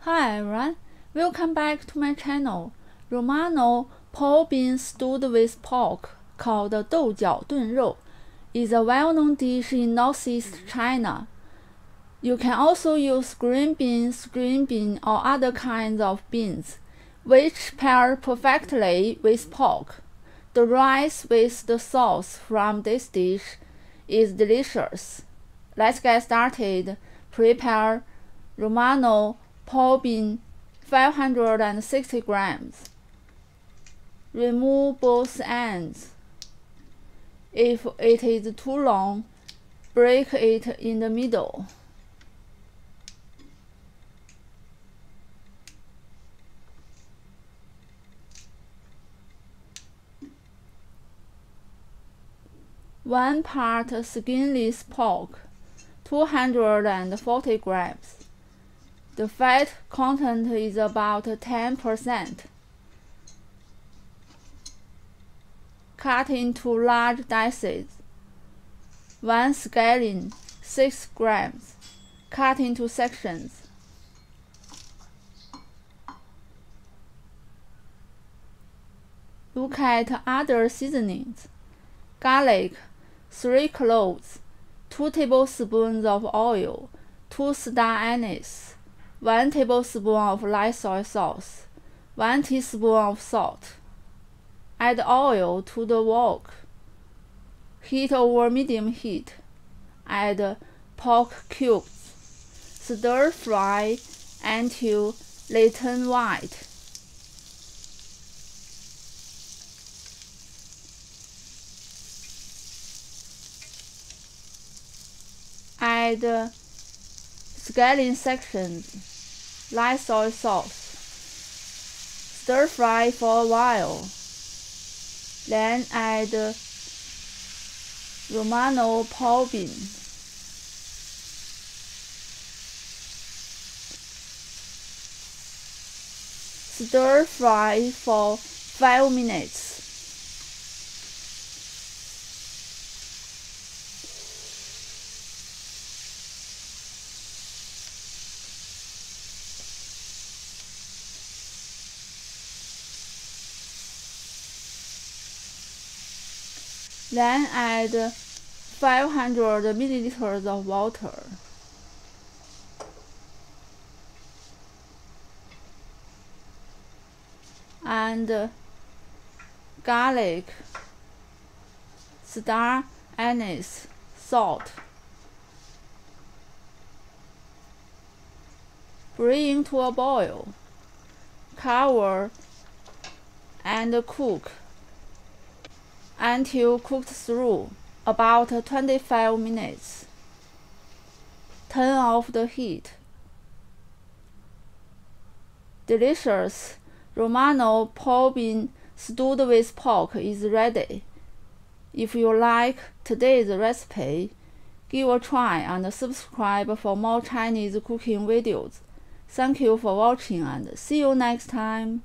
Hi everyone, welcome back to my channel. Romano pole bean stewed with pork, called 豆角炖肉, is a well-known dish in northeast China. You can also use green beans, string bean, or other kinds of beans, which pair perfectly with pork. The rice with the sauce from this dish is delicious. Let's get started. Prepare Romano pole bean 560 grams. Remove both ends. If it is too long, break it in the middle. One part skinless pork, 240 grams. The fat content is about 10%. Cut into large dices. One scallion, 6 grams. Cut into sections. Look at other seasonings. Garlic, 3 cloves, 2 tablespoons of oil, 2 star anise, 1 tablespoon of light soy sauce, 1 teaspoon of salt. Add oil to the wok. Heat over medium heat. Add pork cubes. Stir fry until they turn white. Add scallion sections, light soy sauce. Stir fry for a while. Then add Romano pole bean. Stir fry for 5 minutes. Then add 500 milliliters of water. And garlic, star anise, salt. Bring to a boil. Cover and cook until cooked through, about 25 minutes. Turn off the heat. Delicious Romano pole bean stewed with pork is ready. If you like today's recipe, give a try and subscribe for more Chinese cooking videos. Thank you for watching and see you next time.